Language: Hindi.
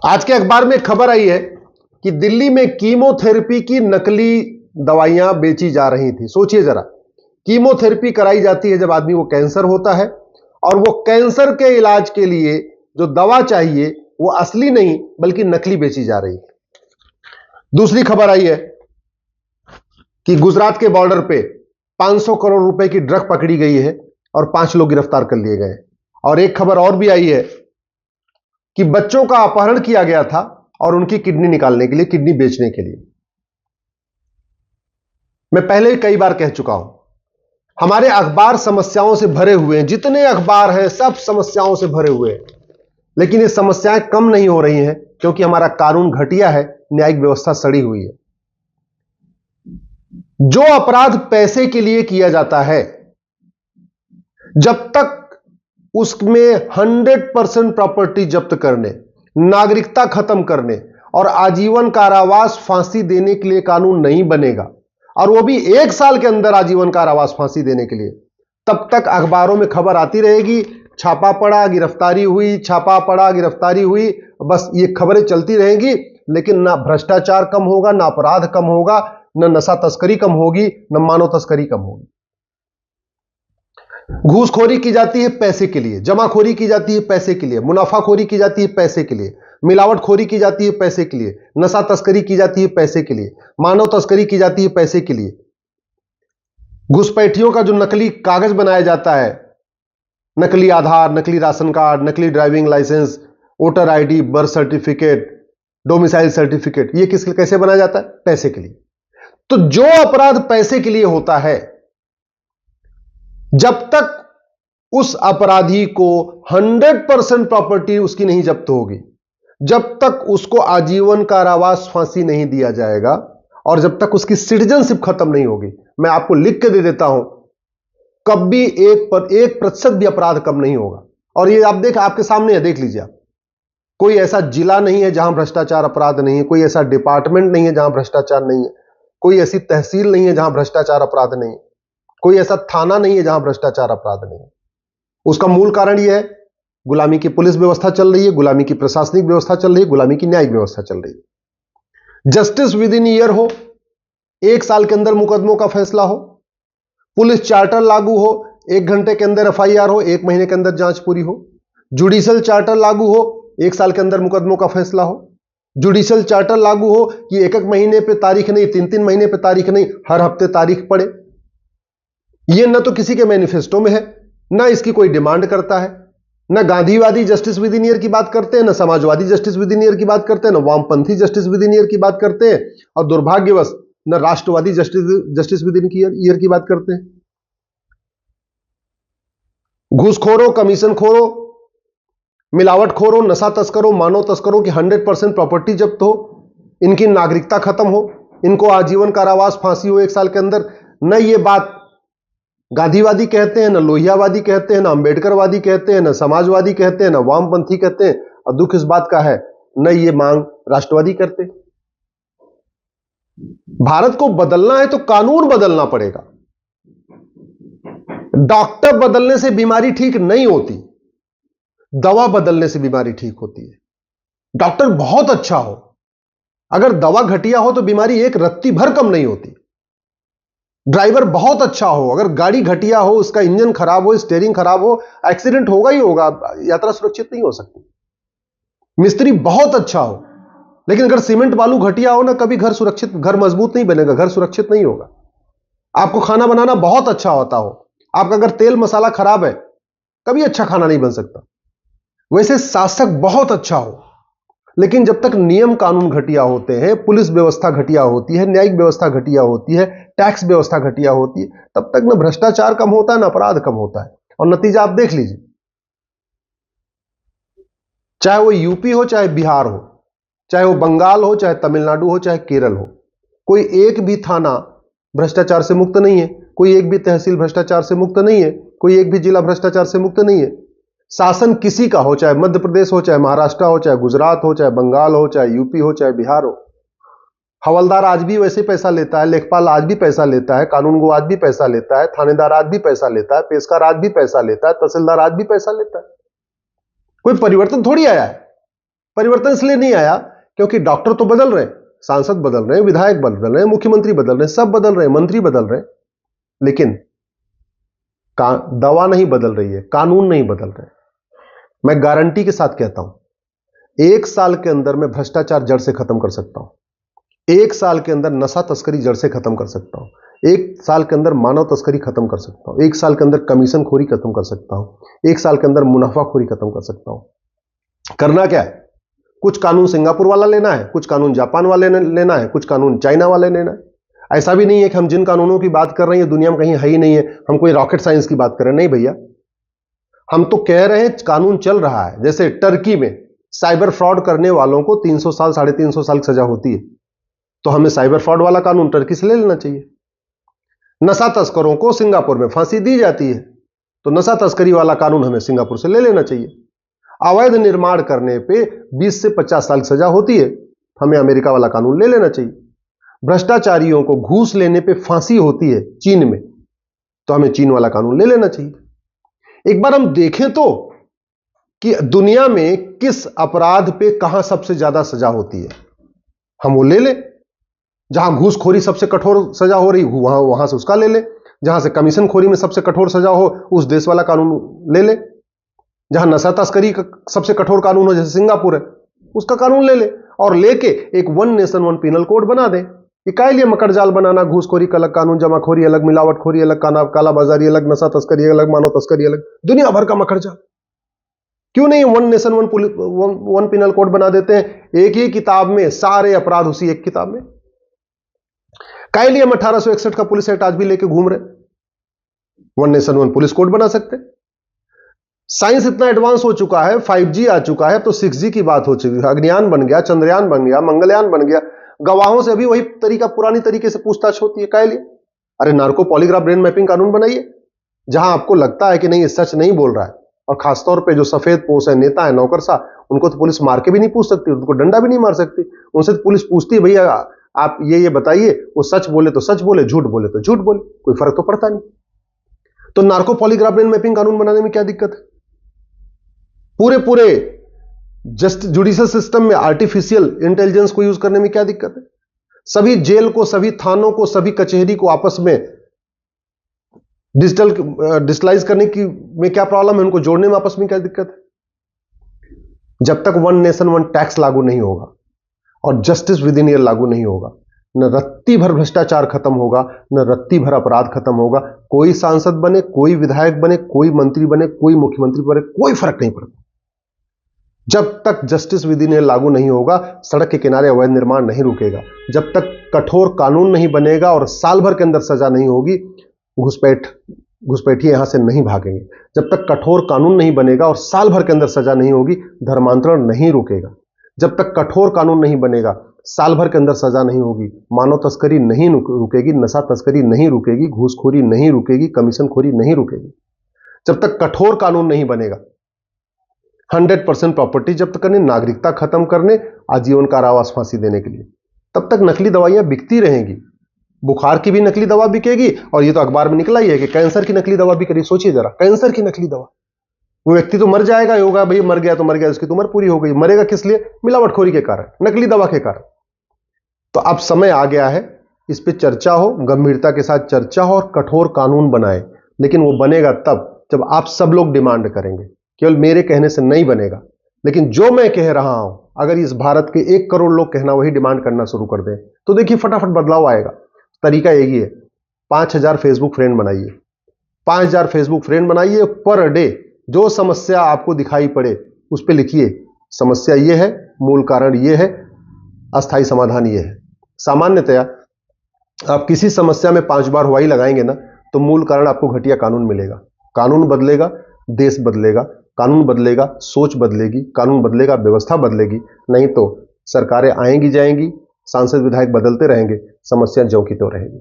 आज के अखबार में खबर आई है कि दिल्ली में कीमोथेरेपी की नकली दवाइयां बेची जा रही थी। सोचिए जरा, कीमोथेरेपी कराई जाती है जब आदमी को कैंसर होता है, और वो कैंसर के इलाज के लिए जो दवा चाहिए वो असली नहीं बल्कि नकली बेची जा रही है। दूसरी खबर आई है कि गुजरात के बॉर्डर पे 500 करोड़ रुपए की ड्रग पकड़ी गई है और 5 लोग गिरफ्तार कर लिए गए। और एक खबर और भी आई है कि बच्चों का अपहरण किया गया था और उनकी किडनी निकालने के लिए, किडनी बेचने के लिए। मैं पहले कई बार कह चुका हूं, हमारे अखबार समस्याओं से भरे हुए हैं। जितने अखबार हैं सब समस्याओं से भरे हुए हैं, लेकिन ये समस्याएं कम नहीं हो रही हैं क्योंकि हमारा कानून घटिया है, न्यायिक व्यवस्था सड़ी हुई है। जो अपराध पैसे के लिए किया जाता है, जब तक उसमें 100% प्रॉपर्टी जब्त करने, नागरिकता खत्म करने और आजीवन कारावास फांसी देने के लिए कानून नहीं बनेगा, और वो भी 1 साल के अंदर आजीवन कारावास फांसी देने के लिए, तब तक अखबारों में खबर आती रहेगी, छापा पड़ा गिरफ्तारी हुई, छापा पड़ा गिरफ्तारी हुई, बस ये खबरें चलती रहेंगी। लेकिन ना भ्रष्टाचार कम होगा, ना अपराध कम होगा, ना नशा तस्करी कम होगी, ना मानव तस्करी कम होगी। घूसखोरी की जाती है पैसे के लिए, जमाखोरी की जाती है पैसे के लिए, मुनाफाखोरी की जाती है पैसे के लिए, मिलावटखोरी की जाती है पैसे के लिए, नशा तस्करी की जाती है पैसे के लिए, मानव तस्करी की जाती है पैसे के लिए। घुसपैठियों का जो नकली कागज बनाया जाता है, नकली आधार, नकली राशन कार्ड, नकली driving licence, voter ID, birth certificate, domicile certificate, ये कैसे बनाया जाता है? पैसे के लिए। तो जो अपराध पैसे के लिए होता है, जब तक उस अपराधी को 100% प्रॉपर्टी उसकी नहीं जब्त होगी, जब तक उसको आजीवन कारावास फांसी नहीं दिया जाएगा, और जब तक उसकी सिटीजनशिप खत्म नहीं होगी, मैं आपको लिख के दे देता हूं, कभी 1% भी अपराध कम नहीं होगा। और ये आप आपके सामने है, देख लीजिए आप। कोई ऐसा जिला नहीं है जहां भ्रष्टाचार अपराध नहीं है, कोई ऐसा डिपार्टमेंट नहीं है जहां भ्रष्टाचार नहीं है, कोई ऐसी तहसील नहीं है जहां भ्रष्टाचार अपराध नहीं है, कोई ऐसा थाना नहीं है जहां भ्रष्टाचार अपराध नहीं है। उसका मूल कारण यह है, गुलामी की पुलिस व्यवस्था चल रही है, गुलामी की प्रशासनिक व्यवस्था चल रही है, गुलामी की न्यायिक व्यवस्था चल रही है। जस्टिस विद इन ईयर हो, 1 साल के अंदर मुकदमों का फैसला हो, पुलिस चार्टर लागू हो, 1 घंटे के अंदर FIR हो, 1 महीने के अंदर जांच पूरी हो। जुडिशियल चार्टर लागू हो, 1 साल के अंदर मुकदमों का फैसला हो। जुडिशियल चार्टर लागू हो कि 1-1 महीने पे तारीख नहीं, 3-3 महीने पे तारीख नहीं, हर हफ्ते तारीख पड़े। यह न तो किसी के मैनिफेस्टो में है, ना इसकी कोई डिमांड करता है, ना गांधीवादी जस्टिस विद इन ईयर की बात करते हैं, ना Samajwadi justice with in year की बात करते हैं, ना वामपंथी जस्टिस विद इन ईयर की बात करते हैं, और दुर्भाग्यवश न राष्ट्रवादी जस्टिस विद इन ईयर की बात करते हैं। घूसखोरों, कमीशनखोरों, मिलावटखोरों, नशा तस्करों, मानव तस्करों की 100% प्रॉपर्टी जब्त हो, इनकी नागरिकता खत्म हो, इनको आजीवन कारावास फांसी हो 1 साल के अंदर। न ये बात गांधीवादी कहते हैं, न लोहियावादी कहते हैं, न अंबेडकरवादी कहते हैं, न समाजवादी कहते हैं, न वामपंथी कहते हैं, और दुख इस बात का है, न ये मांग राष्ट्रवादी करते। भारत को बदलना है तो कानून बदलना पड़ेगा। डॉक्टर बदलने से बीमारी ठीक नहीं होती, दवा बदलने से बीमारी ठीक होती है। डॉक्टर बहुत अच्छा हो, अगर दवा घटिया हो तो बीमारी एक रत्ती भर कम नहीं होती। ड्राइवर बहुत अच्छा हो, अगर गाड़ी घटिया हो, उसका इंजन खराब हो, स्टीयरिंग खराब हो, एक्सीडेंट होगा ही होगा, यात्रा सुरक्षित नहीं हो सकती। मिस्त्री बहुत अच्छा हो, लेकिन अगर सीमेंट बालू घटिया हो ना, कभी घर सुरक्षित, घर मजबूत नहीं बनेगा, घर सुरक्षित नहीं होगा। आपको खाना बनाना बहुत अच्छा होता हो, आपका अगर तेल मसाला खराब है, कभी अच्छा खाना नहीं बन सकता। वैसे शासक बहुत अच्छा हो, लेकिन जब तक नियम कानून घटिया होते हैं, पुलिस व्यवस्था घटिया होती है, न्यायिक व्यवस्था घटिया होती है, टैक्स व्यवस्था घटिया होती है, तब तक ना भ्रष्टाचार कम होता है, ना अपराध कम होता है। और नतीजा आप देख लीजिए, चाहे वो यूपी हो, चाहे बिहार हो, चाहे वो बंगाल हो, चाहे तमिलनाडु हो, चाहे केरल हो, कोई एक भी थाना भ्रष्टाचार से मुक्त नहीं है, कोई एक भी तहसील भ्रष्टाचार से मुक्त नहीं है, कोई एक भी जिला भ्रष्टाचार से मुक्त नहीं है। शासन किसी का हो, चाहे मध्य प्रदेश हो, चाहे महाराष्ट्र हो, चाहे गुजरात हो, चाहे बंगाल हो, चाहे यूपी हो, चाहे बिहार हो, हवलदार आज भी वैसे पैसा लेता है, लेखपाल आज भी पैसा लेता है, कानूनगो आज भी पैसा लेता है, थानेदार आज भी पैसा लेता है, पेशकार आज भी पैसा लेता है, तहसीलदार आज भी पैसा लेता है। कोई परिवर्तन थोड़ी आया है। परिवर्तन इसलिए नहीं आया क्योंकि डॉक्टर तो बदल रहे, सांसद बदल रहे, विधायक बदल रहे, मुख्यमंत्री बदल रहे, सब बदल रहे, मंत्री बदल रहे, लेकिन दवा नहीं बदल रही है, कानून नहीं बदल रहे। मैं गारंटी के साथ कहता हूं, 1 साल के अंदर मैं भ्रष्टाचार जड़ से खत्म कर सकता हूं, 1 साल के अंदर नशा तस्करी जड़ से खत्म कर सकता हूं, 1 साल के अंदर मानव तस्करी खत्म कर सकता हूं, 1 साल के अंदर कमीशन खोरी खत्म कर सकता हूं, 1 साल के अंदर मुनाफाखोरी खत्म कर सकता हूं। करना क्या है? कुछ कानून सिंगापुर वाला लेना है, कुछ कानून जापान वाले लेना है, कुछ कानून चाइना वाले लेना है। ऐसा भी नहीं है कि हम जिन कानूनों की बात कर रहे हैं दुनिया में कहीं है ही नहीं है, हम कोई रॉकेट साइंस की बात कर रहे हैं, नहीं भैया। हम तो कह रहे हैं कानून चल रहा है। जैसे टर्की में साइबर फ्रॉड करने वालों को 300 साल 350 साल की सजा होती है, तो हमें साइबर फ्रॉड वाला कानून टर्की से ले लेना चाहिए। नशा तस्करों को सिंगापुर में फांसी दी जाती है, तो नशा तस्करी वाला कानून हमें सिंगापुर से ले लेना चाहिए। अवैध निर्माण करने पे 20 से 50 साल की सजा होती है, हमें अमेरिका वाला कानून ले लेना चाहिए। भ्रष्टाचारियों को घूस लेने पे फांसी होती है चीन में, तो हमें चीन वाला कानून ले लेना चाहिए। एक बार हम देखें तो कि दुनिया में किस अपराध पे कहां सबसे ज्यादा सजा होती है, हम वो ले ले। जहां घूसखोरी सबसे कठोर सजा हो रही वहां से उसका ले ले, जहां से कमीशन खोरी में सबसे कठोर सजा हो उस देश वाला कानून ले ले, जहां नशा तस्करी का सबसे कठोर कानून हो जैसे सिंगापुर है उसका कानून ले ले, और लेके एक one nation one penal code बना दे। ये काय लिए मकर जाल बनाना, घूसखोरी का अलग कानून, जमाखोरी अलग, मिलावटखोरी अलग, काला बाजारी अलग, नशा तस्करी अलग, मानव तस्करी अलग, दुनिया भर का मकर जाल। क्यों नहीं one nation one penal code बना देते हैं, एक ही किताब में सारे अपराध उसी एक किताब में। काय लिए हम 1861 का पुलिस एक्ट आज भी लेके घूम रहे, one nation one police code बना सकते। साइंस इतना एडवांस हो चुका है, 5G आ चुका है, तो 6G की बात हो चुकी है, अग्नियान बन गया, चंद्रयान बन गया, मंगलयान बन गया, गवाहों से अभी वही तरीका पुरानी तरीके से पूछताछ होती है। काय लिए? अरे नार्को पॉलीग्राफ ब्रेन मैपिंग कानून बनाइए, जहां आपको लगता है कि नहीं ये सच नहीं बोल रहा है, और खासतौर पे जो सफेद पोश है, नेता है, नौकरशाह, उनको तो पुलिस मार के भी नहीं पूछ सकती, उनको डंडा भी नहीं मार सकती। उनसे तो पुलिस पूछती है भैया आप ये बताइए, वो सच बोले तो सच बोले, झूठ बोले तो झूठ बोले, कोई फर्क तो पड़ता नहीं। तो नार्को पॉलीग्राफ ब्रेन मैपिंग कानून बनाने में क्या दिक्कत है? पूरे जस्ट जुडिशियल सिस्टम में आर्टिफिशियल इंटेलिजेंस को यूज करने में क्या दिक्कत है? सभी जेल को, सभी थानों को, सभी कचहरी को आपस में डिजिटलाइज करने की में क्या प्रॉब्लम है? उनको जोड़ने में आपस में क्या दिक्कत है? जब तक वन नेशन वन टैक्स लागू नहीं होगा और जस्टिस विद इन ईयर लागू नहीं होगा, न रत्ती भर भ्रष्टाचार खत्म होगा, न रत्ती भर अपराध खत्म होगा। कोई सांसद बने, कोई विधायक बने, कोई मंत्री बने, कोई मुख्यमंत्री बने, कोई फर्क नहीं पड़ता। जब तक जस्टिस विद इन ईयर लागू नहीं होगा, सड़क के किनारे अवैध निर्माण नहीं रुकेगा। जब तक कठोर कानून नहीं बनेगा और साल भर के अंदर सजा नहीं होगी, घुसपैठिए यहां से नहीं भागेंगे। जब तक कठोर कानून नहीं बनेगा और साल भर के अंदर सजा नहीं होगी, धर्मांतरण नहीं रुकेगा। जब तक कठोर कानून नहीं बनेगा, साल भर के अंदर सजा नहीं होगी, मानव तस्करी नहीं रुकेगी, नशा तस्करी नहीं रुकेगी, घूसखोरी नहीं रुकेगी, कमीशन खोरी नहीं रुकेगी। जब तक कठोर कानून नहीं बनेगा, 100% प्रॉपर्टी जब्त करने, नागरिकता खत्म करने, आजीवन कारावास फांसी देने के लिए, तब तक नकली दवाइयां बिकती रहेंगी। बुखार की भी नकली दवा बिकेगी, और ये तो अखबार में निकला ही है कि कैंसर की नकली दवा बिक रही। सोचिए जरा, कैंसर की नकली दवा। वो व्यक्ति तो मर जाएगा, होगा भाई मर गया तो मर गया, उसकी तो उम्र पूरी हो गई। मरेगा किस लिए? मिलावटखोरी के कारण, नकली दवा के कारण। तो अब समय आ गया है, इस पे चर्चा हो, गंभीरता के साथ चर्चा हो और कठोर कानून बनाए। लेकिन वो बनेगा तब जब आप सब लोग डिमांड करेंगे, केवल मेरे कहने से नहीं बनेगा। लेकिन जो मैं कह रहा हूं, अगर इस भारत के 1 करोड़ लोग कहना वही डिमांड करना शुरू कर दें, तो देखिए फटाफट बदलाव आएगा। तरीका यही है, 5000 फेसबुक फ्रेंड बनाइए, 5000 फेसबुक फ्रेंड बनाइए। पर डे जो समस्या आपको दिखाई पड़े उस पर लिखिए, समस्या ये है, मूल कारण ये है, अस्थायी समाधान ये है। सामान्यतया आप किसी समस्या में 5 बार हुआ ही लगाएंगे ना, तो मूल कारण आपको घटिया कानून मिलेगा। कानून बदलेगा, देश बदलेगा। कानून बदलेगा, सोच बदलेगी। कानून बदलेगा, व्यवस्था बदलेगी। नहीं तो सरकारें आएंगी जाएंगी, सांसद विधायक बदलते रहेंगे, समस्या ज्यों की त्यों रहेगी।